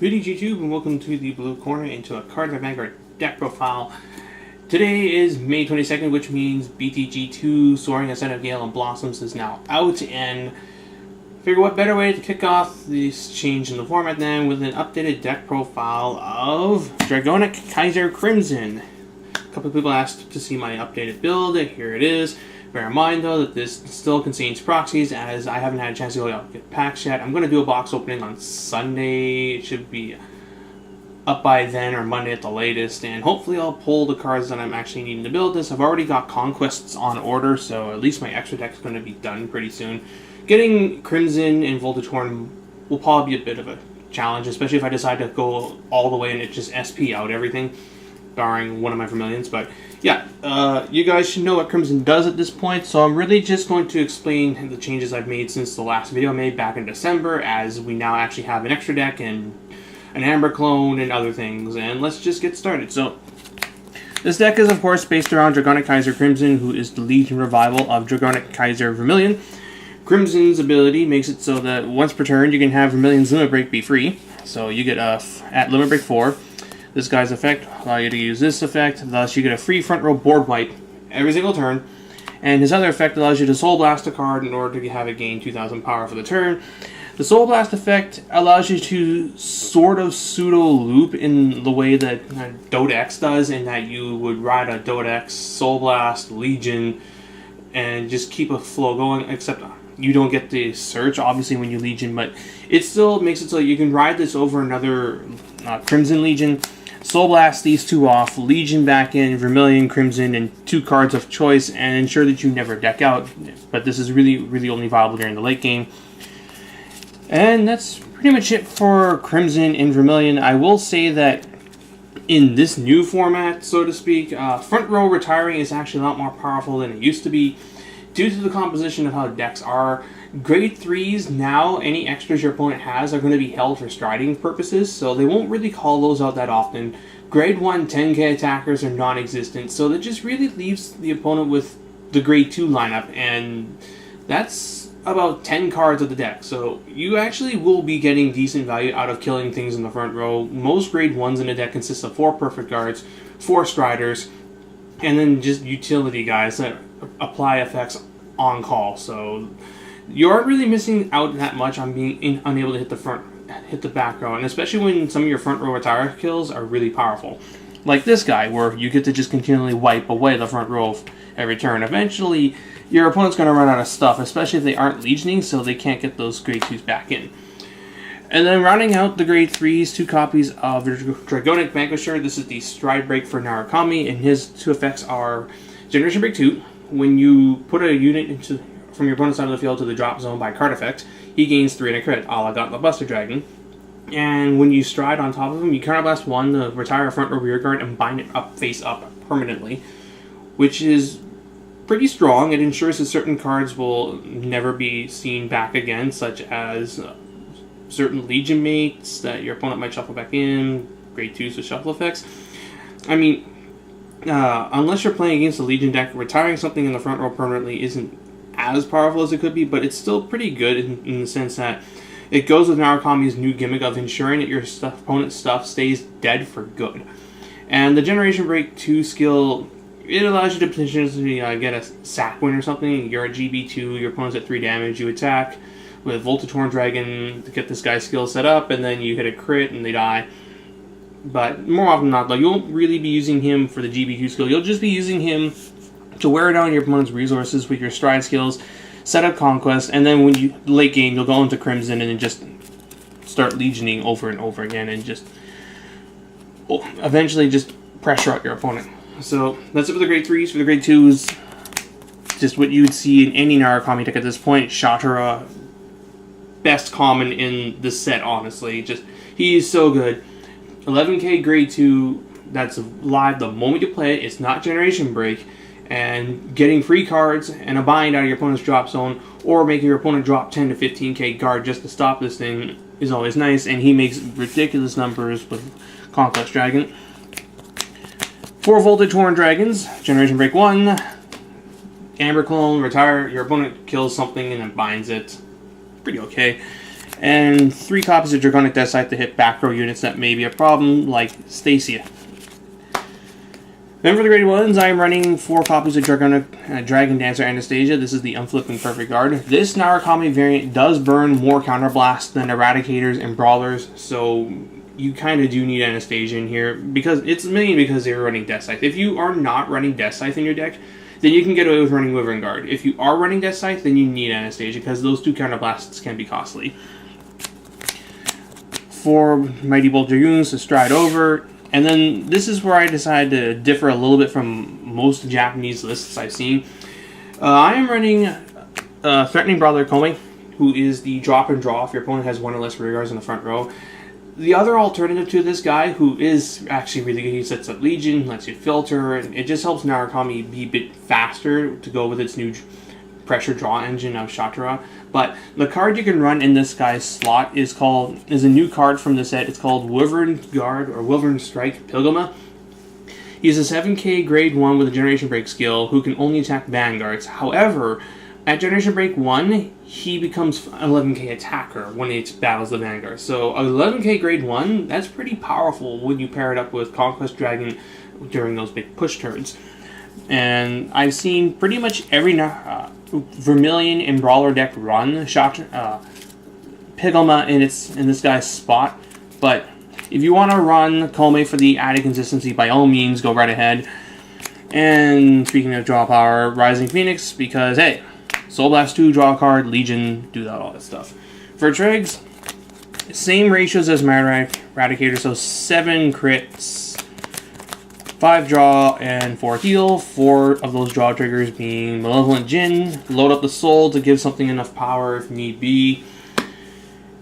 BTG02 and welcome to the Blue Corner into a Cardfight Vanguard deck profile. Today is May 22nd, which means BTG02 Soaring Ascent of Gale and Blossoms is now out, and figure what better way to kick off this change in the format than with an updated deck profile of Dragonic Kaiser Crimson. A couple of people asked to see my updated build. Here it is. Bear in mind, though, that this still contains proxies, as I haven't had a chance to go out and get packs yet. I'm going to do a box opening on Sunday. It should be up by then, or Monday at the latest, and hopefully I'll pull the cards that I'm actually needing to build this. I've already got Conquests on order, so at least my extra deck is going to be done pretty soon. Getting Crimson and Voltage Horn will probably be a bit of a challenge, especially if I decide to go all the way and it just SP out everything, barring one of my Vermilions. But yeah, you guys should know what Crimson does at this point, so I'm really just going to explain the changes I've made since the last video I made back in December, as we now actually have an extra deck and an Amber clone and other things, and let's just get started. So, this deck is of course based around Dragonic Kaiser Crimson, who is the Legion revival of Dragonic Kaiser Vermilion. Crimson's ability makes it so that once per turn you can have Vermilion's Limit Break be free, so you get at Limit Break 4. This guy's effect allow you to use this effect, thus you get a free front row board wipe every single turn. And his other effect allows you to Soul Blast a card in order to have it gain 2,000 power for the turn. The Soul Blast effect allows you to sort of pseudo-loop in the way that Dodex does, in that you would ride a Dodex, Soul Blast, Legion, and just keep a flow going, except you don't get the search, obviously, when you Legion, but it still makes it so you can ride this over another Crimson Legion, Soul Blast these two off, Legion back in, Vermilion, Crimson, and 2 cards of choice, and ensure that you never deck out. But this is really only viable during the late game. And that's pretty much it for Crimson and Vermilion. I will say that in this new format, so to speak, front row retiring is actually a lot more powerful than it used to be, due to the composition of how decks are. Grade 3s now, any extras your opponent has are going to be held for striding purposes, so they won't really call those out that often. Grade 1 10k attackers are non-existent, so that just really leaves the opponent with the Grade 2 lineup, and that's about 10 cards of the deck. So you actually will be getting decent value out of killing things in the front row. Most Grade 1s in the deck consist of 4 perfect guards, 4 striders, and then just utility guys that apply effects on call. So you aren't really missing out that much on being unable to hit the back row, and especially when some of your front row retire kills are really powerful. Like this guy, where you get to just continually wipe away the front row every turn. Eventually, your opponent's going to run out of stuff, especially if they aren't Legioning, so they can't get those Grade 2s back in. And then rounding out the Grade 3s, 2 copies of Dragonic Vanquisher. This is the Stride Break for Narukami, and his 2 effects are Generation Break 2. When you put a unit from your opponent's side of the field to the drop zone by card effect, he gains 3 and a crit, a la Got the Buster Dragon. And when you stride on top of him, you counterblast 1 to retire a front or rear guard and bind it up face up permanently, which is pretty strong. It ensures that certain cards will never be seen back again, such as certain Legion mates that your opponent might shuffle back in, Grade 2s with shuffle effects. I mean, unless you're playing against a Legion deck, retiring something in the front row permanently isn't as powerful as it could be, but it's still pretty good in the sense that it goes with Narukami's new gimmick of ensuring that your opponent's stuff stays dead for good. And the Generation Break 2 skill, it allows you to potentially get a sack win or something. You're at GB2, your opponent's at 3 damage, you attack with Voltage Horn Dragon to get this guy's skill set up, and then you hit a crit and they die. But more often than not, though, you won't really be using him for the GB2 skill. You'll just be using him to wear down your opponent's resources with your stride skills, set up Conquest, and then when you late game, you'll go into Crimson and then just start Legioning over and over again, and just eventually just pressure out your opponent. So that's it for the Grade 3s. For the Grade 2s, just what you would see in any Narukami deck at this point. Chatra, best common in the set, honestly. Just, he is so good. 11k Grade 2, that's live the moment you play it. It's not Generation Break. And getting free cards and a bind out of your opponent's drop zone, or making your opponent drop 10 to 15k guard just to stop this thing, is always nice. And he makes ridiculous numbers with Conquest Dragon. 4 Voltage Horn Dragons, Generation Break 1, Amber Clone, retire, your opponent kills something and then binds it. Pretty okay. and 3 copies of Dragonic Kaiser to hit back row units that may be a problem, like Stacia. Then for the grade 1s, I am running 4 copies of Dragonic Dragon Dancer Anastasia. This is the Unflipping Perfect Guard. This Narukami variant does burn more counterblast than Eradicators and Brawlers, so you kind of do need Anastasia in here, because it's mainly because they're running Death Scythe. If you are not running Death Scythe in your deck, then you can get away with running Vanguard. If you are running Death Scythe, then you need Anastasia, because those 2 counterblasts can be costly. 4 Mighty Bolt Dragoons to stride over. And then this is where I decided to differ a little bit from most Japanese lists I've seen. I am running Threatening Brawler Comey, who is the drop and draw if your opponent has 1 or less rear guards in the front row. The other alternative to this guy, who is actually really good, he sets up Legion, lets you filter, and it just helps Narukami be a bit faster to go with its new pressure draw engine of Chatra. But the card you can run in this guy's slot is a new card from the set. It's called Wyvern Guard or Wyvern Strike Pilgrim. He's a 7k grade 1 with a Generation Break skill who can only attack Vanguards. However, at Generation Break 1, he becomes an 11k attacker when it battles the Vanguard. So 11k grade 1, that's pretty powerful when you pair it up with Conquest Dragon during those big push turns. And I've seen pretty much every Vermilion and Brawler deck run Pigoma in this guy's spot, but if you want to run Comey for the added consistency, by all means, go right ahead. And speaking of draw power, Rising Phoenix, because hey, Soul Blast 2, draw a card, Legion, do that, all that stuff. For Dregs, same ratios as my Eradicator, so 7 crits, 5 draw, and 4 heal. 4 of those draw triggers being Malevolent Djinn, load up the soul to give something enough power if need be.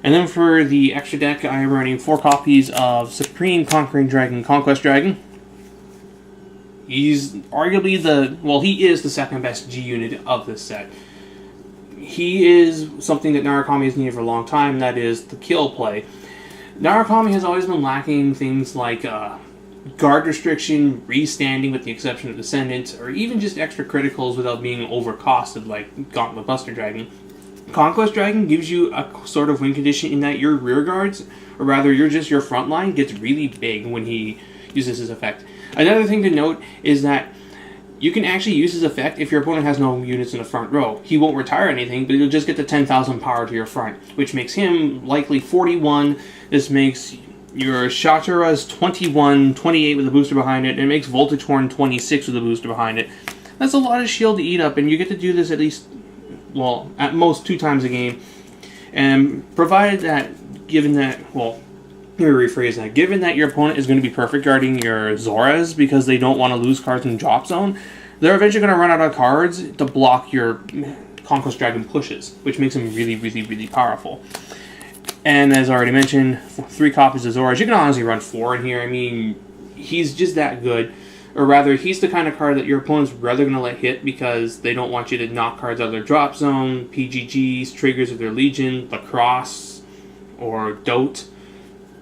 And then for the extra deck, I am running 4 copies of Supreme Conquering Dragon, Conquest Dragon. He's arguably he is the second best G unit of this set. He is something that Narukami has needed for a long time, that is the kill play. Narukami has always been lacking things like guard restriction, restanding with the exception of Descendant, or even just extra criticals without being overcosted like Gauntlet Buster Dragon. Conquest Dragon gives you a sort of win condition in that your rear guards, or rather your front line, gets really big when he uses his effect. Another thing to note is that you can actually use his effect if your opponent has no units in the front row. He won't retire anything, but he'll just get the 10,000 power to your front, which makes him likely 41. This makes your Chatra's 21, 28 with a booster behind it, and it makes Voltage Horn 26 with a booster behind it. That's a lot of shield to eat up, and you get to do this at least, well, at most 2 times a game. And provided that, given that your opponent is going to be perfect guarding your Zoras because they don't want to lose cards in drop zone, they're eventually going to run out of cards to block your Conquest Dragon pushes, which makes him really, really, really powerful. And as I already mentioned, 3 copies of Zoras. You can honestly run 4 in here. I mean, he's just that good. Or rather, he's the kind of card that your opponent's rather going to let hit because they don't want you to knock cards out of their drop zone, PGGs, triggers of their Legion, Lacrosse, or Dote.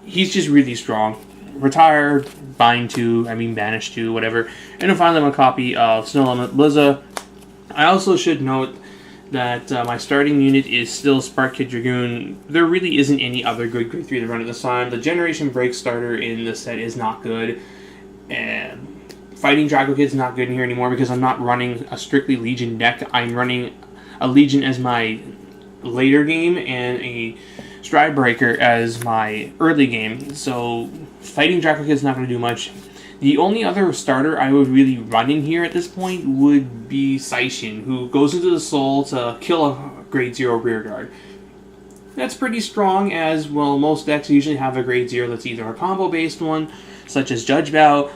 He's just really strong. Retire, Banish 2, whatever. And then finally, I'm a copy of Snow Element Blizza. I also should note that my starting unit is still Spark Kid Dragoon. There really isn't any other good grade 3 to run at this time. The Generation Break starter in this set is not good. And Fighting Drago Kid's not good in here anymore because I'm not running a strictly Legion deck. I'm running a Legion as my later game and a Stride Breaker as my early game. So Fighting Drago Kid's not going to do much. The only other starter I would really run in here at this point would be Saishin, who goes into the soul to kill a grade 0 rear guard. That's pretty strong, as well most decks usually have a grade 0 that's either a combo based one, such as Judge Bow,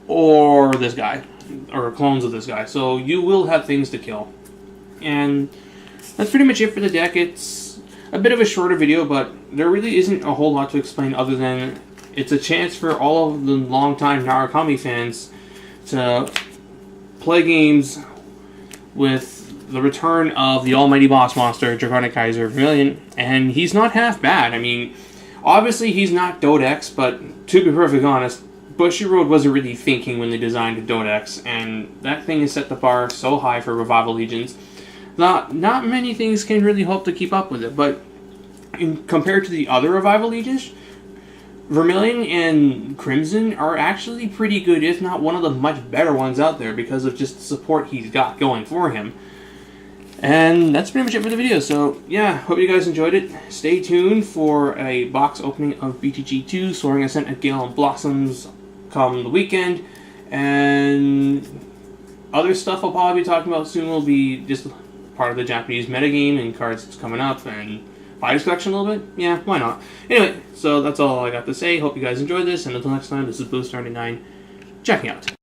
or this guy, or clones of this guy. So you will have things to kill. And that's pretty much it for the deck. It's a bit of a shorter video, but there really isn't a whole lot to explain other than it's a chance for all of the longtime Narukami fans to play games with the return of the almighty boss monster, Dragonic Kaiser Vermilion, and he's not half bad. I mean, obviously he's not Dodex, but to be perfectly honest, Bushiroad wasn't really thinking when they designed a Dodex, and that thing has set the bar so high for Revival Legions. Not many things can really hope to keep up with it, but compared to the other Revival Legions, Vermilion and Crimson are actually pretty good, if not one of the much better ones out there, because of just the support he's got going for him. And that's pretty much it for the video. So yeah, hope you guys enjoyed it. Stay tuned for a box opening of BTG02, Soaring Ascent of Gale and Blossoms come the weekend. And other stuff I'll probably be talking about soon will be just part of the Japanese metagame and cards that's coming up, and Fighters Collection a little bit. Yeah, why not? Anyway, so that's all I got to say. Hope you guys enjoyed this, and until next time, this is Boost99, checking out.